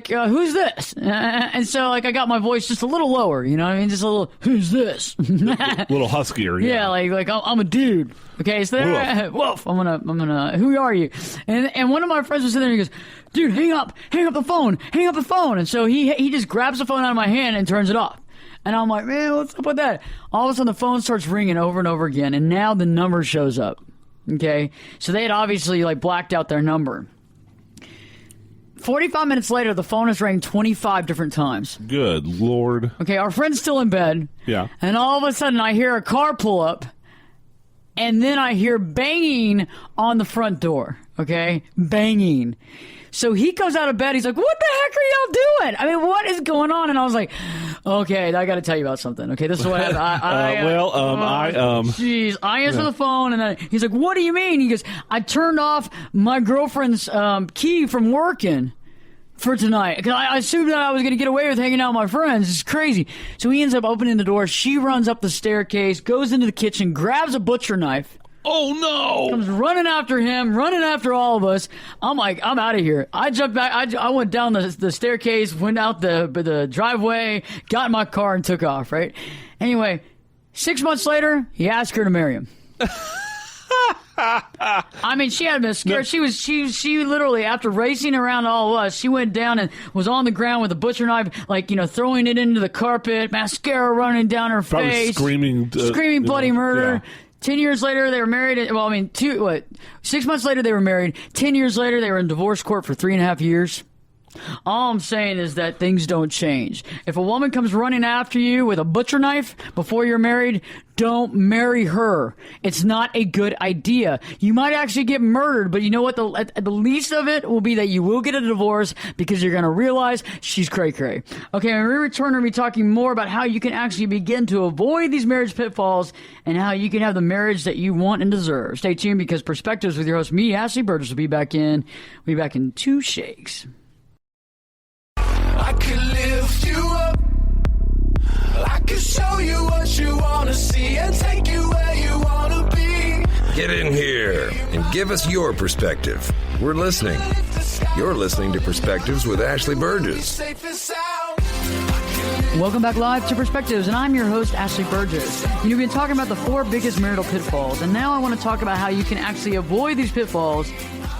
Speaker 3: "Who's this?" And so, I got my voice just a little lower, just a little, "Who's this?"
Speaker 4: A little huskier, yeah.
Speaker 3: Yeah, I'm a dude. Okay, so woof. I'm gonna, "Who are you?" And one of my friends was sitting there and he goes, "Dude, hang up the phone. And so he just grabs the phone out of my hand and turns it off. And I'm like, "Man, what's up with that?" All of a sudden, the phone starts ringing over and over again, and now the number shows up. Okay, so they had obviously blacked out their number. 45 minutes later, the phone has rang 25 different times.
Speaker 4: Good Lord.
Speaker 3: Okay, our friend's still in bed.
Speaker 4: Yeah.
Speaker 3: And all of a sudden, I hear a car pull up, and then I hear banging on the front door. Okay? Banging. So he comes out of bed. He's like, "What the heck are y'all doing? I mean, what is going on?" And I was like, "Okay, I got to tell you about something. Okay, this is what happened." Jeez, I answer the phone, and then he's like, "What do you mean?" He goes, "I turned off my girlfriend's key from working for tonight because I assumed that I was going to get away with hanging out with my friends. It's crazy." So he ends up opening the door. She runs up the staircase, goes into the kitchen, grabs a butcher knife.
Speaker 4: Oh, no.
Speaker 3: Comes running after him, running after all of us. I'm like, I'm out of here. I jumped back. I went down the staircase, went out the driveway, got in my car, and took off, right? Anyway, 6 months later, he asked her to marry him. I mean, she had been scared. No. She literally, after racing around all of us, she went down and was on the ground with a butcher knife, throwing it into the carpet, mascara running down her face.
Speaker 4: Screaming
Speaker 3: bloody murder. Yeah. 10 years later, they were married. 6 months later, they were married. 10 years later, they were in divorce court for 3.5 years. All I'm saying is that things don't change. If a woman comes running after you with a butcher knife before you're married, don't marry her. It's not a good idea. You might actually get murdered, but you know what? The least of it will be that you will get a divorce because you're going to realize she's cray-cray. Okay, when we return, we'll be talking more about how you can actually begin to avoid these marriage pitfalls and how you can have the marriage that you want and deserve. Stay tuned because Perspectives with your host, me, Ashley Burgess, will be back in 2 shakes.
Speaker 5: I could lift you up. I could show you what you want to see and take you where you want to be.
Speaker 2: Get in here and give us your perspective. We're listening. You're listening to Perspectives with Ashley Burgess.
Speaker 3: Welcome back live to Perspectives, and I'm your host, Ashley Burgess. We've been talking about the 4 biggest marital pitfalls, and now I want to talk about how you can actually avoid these pitfalls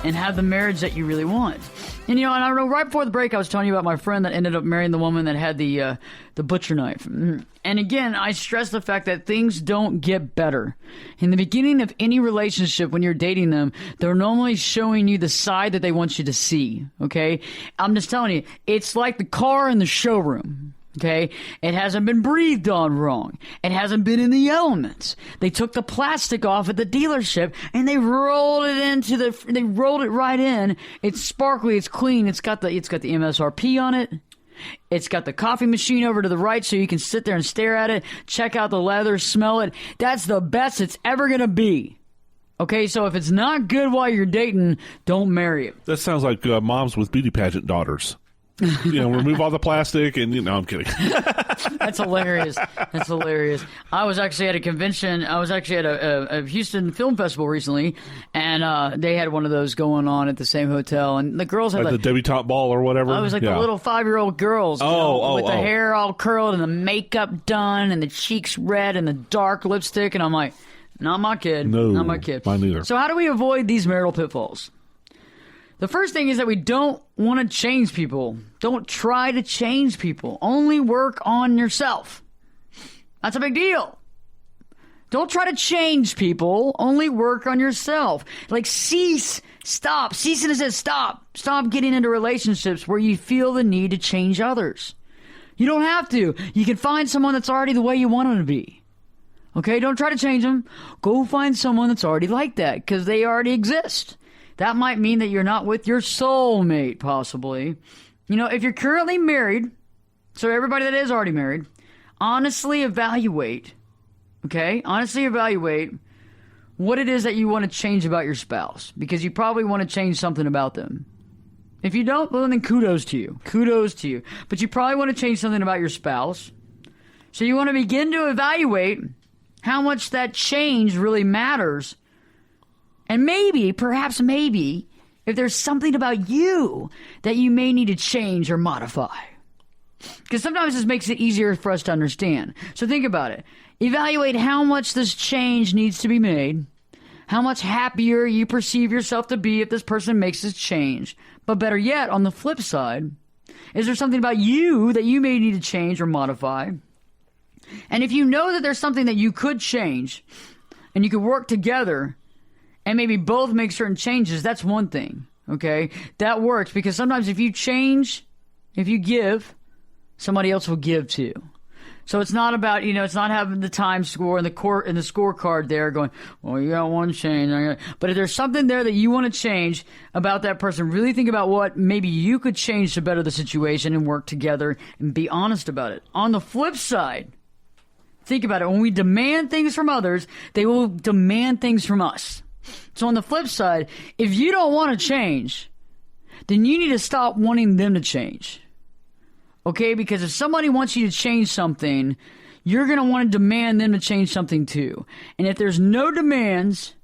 Speaker 3: and have the marriage that you really want. And and I know right before the break, I was telling you about my friend that ended up marrying the woman that had the butcher knife. And again, I stress the fact that things don't get better. In the beginning of any relationship, when you're dating them, they're normally showing you the side that they want you to see. Okay, I'm just telling you, it's like the car in the showroom. Okay, it hasn't been breathed on wrong. It hasn't been in the elements. They took the plastic off at the dealership and they rolled it right in. It's sparkly, it's clean, it's got the MSRP on it. It's got the coffee machine over to the right so you can sit there and stare at it, check out the leather, smell it. That's the best it's ever going to be. Okay, so if it's not good while you're dating, don't marry it.
Speaker 4: That sounds like moms with beauty pageant daughters. Remove all the plastic and, I'm kidding.
Speaker 3: That's hilarious. That's hilarious. I was actually at a convention. I was actually at a Houston Film Festival recently, and they had one of those going on at the same hotel. And the girls had
Speaker 4: like the debutante ball or whatever?
Speaker 3: I was like the little 5-year-old girls with the hair all curled and the makeup done and the cheeks red and the dark lipstick. And I'm like, not my kid.
Speaker 4: No,
Speaker 3: not my kid.
Speaker 4: Mine neither.
Speaker 3: So how do we avoid these marital pitfalls? The first thing is that we don't want to change people. Don't try to change people. Only work on yourself. That's a big deal. Don't try to change people. Only work on yourself. Like stop. Cease and desist. Stop getting into relationships where you feel the need to change others. You don't have to. You can find someone that's already the way you want them to be. Okay, don't try to change them. Go find someone that's already like that because they already exist. That might mean that you're not with your soulmate, possibly. If you're currently married, so everybody that is already married, honestly evaluate what it is that you want to change about your spouse, because you probably want to change something about them. If you don't, well, then kudos to you. But you probably want to change something about your spouse. So you want to begin to evaluate how much that change really matters. And perhaps maybe, if there's something about you that you may need to change or modify. Because sometimes this makes it easier for us to understand. So think about it. Evaluate how much this change needs to be made, how much happier you perceive yourself to be if this person makes this change. But better yet, on the flip side, is there something about you that you may need to change or modify? And if you know that there's something that you could change and you could work together and maybe both make certain changes, that's one thing, okay? That works, because sometimes if you change, if you give, somebody else will give too. So it's not about, it's not having the time score and the scorecard there going, well, you got one change. But if there's something there that you want to change about that person, really think about what maybe you could change to better the situation and work together and be honest about it. On the flip side, think about it. When we demand things from others, they will demand things from us. So on the flip side, if you don't want to change, then you need to stop wanting them to change. Okay? Because if somebody wants you to change something, you're going to want to demand them to change something too. And if there's no demands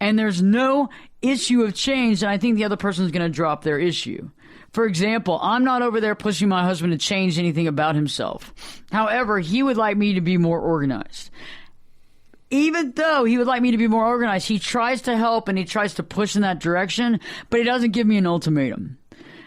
Speaker 3: and there's no issue of change, then I think the other person is going to drop their issue. For example, I'm not over there pushing my husband to change anything about himself. However, he would like me to be more organized. Even though he would like me to be more organized, he tries to help and he tries to push in that direction, but he doesn't give me an ultimatum.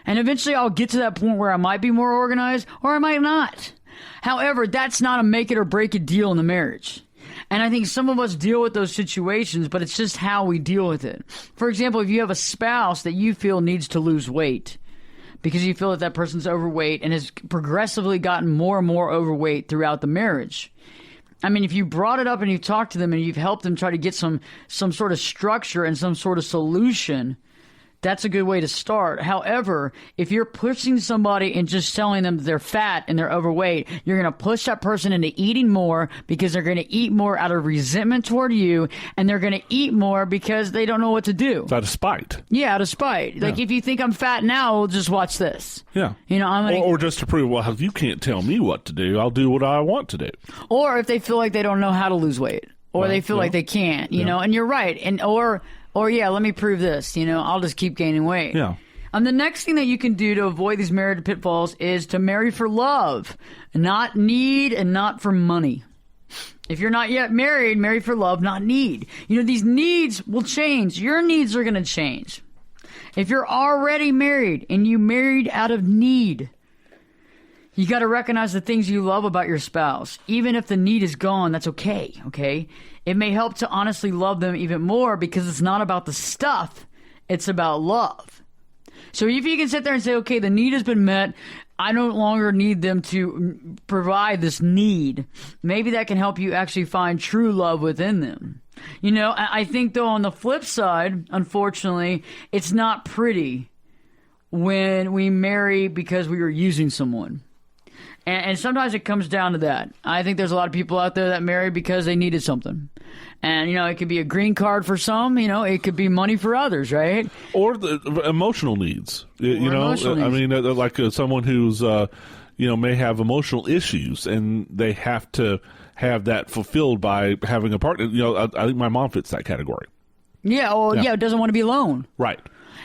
Speaker 3: And eventually I'll get to that point where I might be more organized or I might not. However, that's not a make it or break it deal in the marriage. And I think some of us deal with those situations, but it's just how we deal with it. For example, if you have a spouse that you feel needs to lose weight because you feel that person's overweight and has progressively gotten more and more overweight throughout the marriage, I mean, if you brought it up and you've talked to them and you've helped them try to get some sort of structure and some sort of solution, that's a good way to start. However, if you're pushing somebody and just telling them they're fat and they're overweight, you're going to push that person into eating more because they're going to eat more out of resentment toward you, and they're going to eat more because they don't know what to do.
Speaker 4: Out of spite.
Speaker 3: Yeah, out of spite. Yeah. Like, if you think I'm fat now, well, just watch this.
Speaker 4: Yeah.
Speaker 3: I'm going
Speaker 4: or just to prove, well, you can't tell me what to do. I'll do what I want to do.
Speaker 3: Or if they feel like they don't know how to lose weight, or they feel like they can't, you know, and you're right. And Or let me prove this, I'll just keep gaining weight.
Speaker 4: Yeah.
Speaker 3: The next thing that you can do to avoid these marital pitfalls is to marry for love, not need and not for money. If you're not yet married, marry for love, not need. These needs will change. Your needs are going to change. If you're already married and you married out of need, you got to recognize the things you love about your spouse. Even if the need is gone, that's okay, okay? It may help to honestly love them even more because it's not about the stuff. It's about love. So if you can sit there and say, okay, the need has been met, I no longer need them to provide this need, maybe that can help you actually find true love within them. I think, though, on the flip side, unfortunately, it's not pretty when we marry because we were using someone. And sometimes it comes down to that. I think there's a lot of people out there that marry because they needed something. And, it could be a green card for some, it could be money for others, right?
Speaker 4: Or the emotional needs.
Speaker 3: Emotional needs.
Speaker 4: I mean, like someone who's, may have emotional issues and they have to have that fulfilled by having a partner. I think my mom fits that category.
Speaker 3: Yeah, it doesn't want to be alone.
Speaker 4: Right.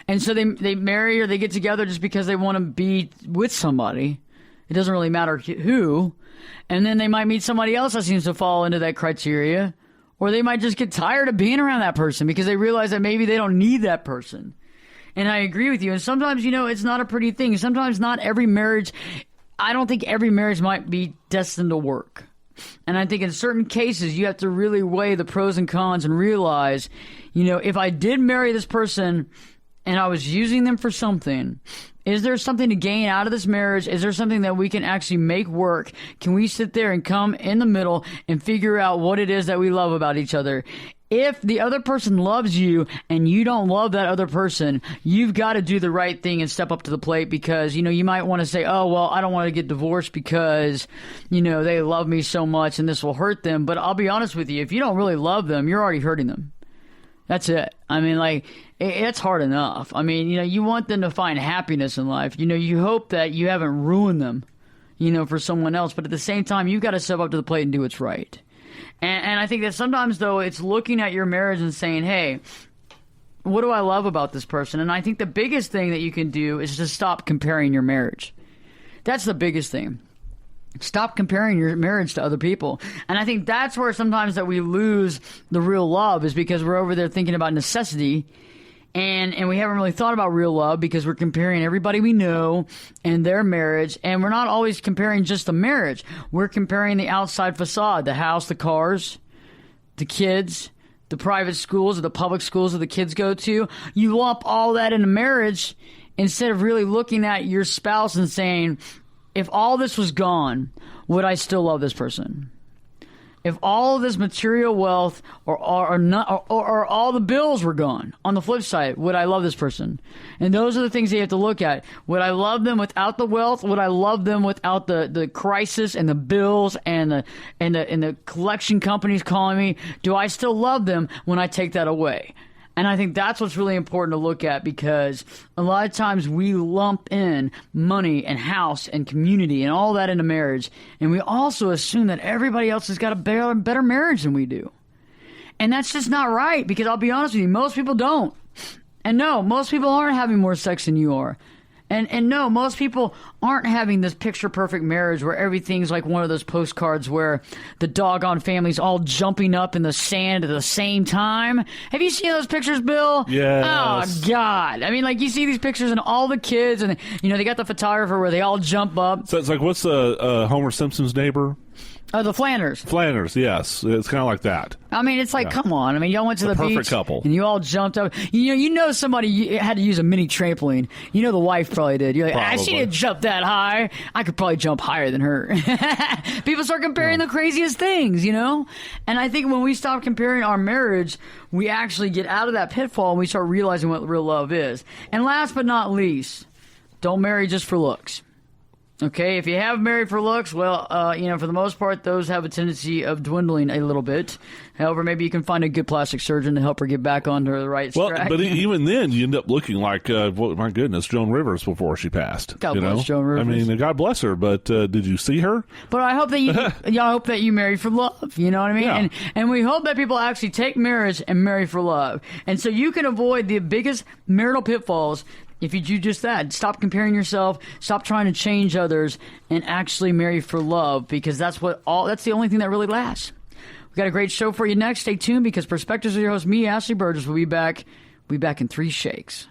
Speaker 3: And so they marry or they get together just because they want to be with somebody. It doesn't really matter who. And then they might meet somebody else that seems to fall into that criteria. Or they might just get tired of being around that person because they realize that maybe they don't need that person. And I agree with you. And sometimes, it's not a pretty thing. Sometimes not every marriage, I don't think every marriage might be destined to work. And I think in certain cases, you have to really weigh the pros and cons and realize, if I did marry this person and I was using them for something, is there something to gain out of this marriage? Is there something that we can actually make work? Can we sit there and come in the middle and figure out what it is that we love about each other? If the other person loves you and you don't love that other person, you've got to do the right thing and step up to the plate because, you might want to say, oh, well, I don't want to get divorced because, they love me so much and this will hurt them. But I'll be honest with you, if you don't really love them, you're already hurting them. That's it. I mean, it's hard enough. I mean, you want them to find happiness in life. You hope that you haven't ruined them, for someone else. But at the same time, you've got to step up to the plate and do what's right. And I think that sometimes, though, it's looking at your marriage and saying, hey, what do I love about this person? And I think the biggest thing that you can do is to stop comparing your marriage. That's the biggest thing. Stop comparing your marriage to other people. And I think that's where sometimes that we lose the real love is because we're over there thinking about necessity and we haven't really thought about real love because we're comparing everybody we know and their marriage. And we're not always comparing just the marriage. We're comparing the outside facade, the house, the cars, the kids, the private schools or the public schools that the kids go to. You lump all that into marriage instead of really looking at your spouse and saying, if all this was gone, would I still love this person? If all of this material wealth or all the bills were gone, on the flip side, would I love this person? And those are the things that you have to look at. Would I love them without the wealth? Would I love them without the crisis and the bills and the collection companies calling me? Do I still love them when I take that away? And I think that's what's really important to look at because a lot of times we lump in money and house and community and all that into marriage. And we also assume that everybody else has got a better marriage than we do. And that's just not right because I'll be honest with you, most people don't. And no, most people aren't having more sex than you are. And no, most people aren't having this picture-perfect marriage where everything's like one of those postcards where the doggone family's all jumping up in the sand at the same time. Have you seen those pictures, Bill?
Speaker 4: Yes.
Speaker 3: Oh, God. I mean, you see these pictures and all the kids, and, they got the photographer where they all jump up.
Speaker 4: So it's like, what's Homer Simpson's neighbor?
Speaker 3: Oh, the Flanders.
Speaker 4: Flanders, yes. It's kind of like that.
Speaker 3: I mean, it's like, come on. I mean, y'all went to the beach.
Speaker 4: Perfect couple.
Speaker 3: And you all jumped up. Somebody had to use a mini trampoline. The wife probably did. You're like, she didn't jump that high. I could probably jump higher than her. People start comparing the craziest things, And I think when we stop comparing our marriage, we actually get out of that pitfall and we start realizing what real love is. And last but not least, don't marry just for looks. Okay, if you have married for looks, well, for the most part, those have a tendency of dwindling a little bit. However, maybe you can find a good plastic surgeon to help her get back onto the right track.
Speaker 4: But even then, you end up looking like, my goodness, Joan Rivers before she passed.
Speaker 3: God bless Joan Rivers.
Speaker 4: I mean, God bless her, but did you see her?
Speaker 3: But I hope that you marry for love. You know what I mean?
Speaker 4: Yeah.
Speaker 3: And we hope that people actually take marriage and marry for love. And so you can avoid the biggest marital pitfalls if you do just that. Stop comparing yourself, stop trying to change others, and actually marry for love because that's the only thing that really lasts. We've got a great show for you next. Stay tuned because Perspectives with your host, me, Ashley Burgess, will be back. We'll be back in 3 shakes.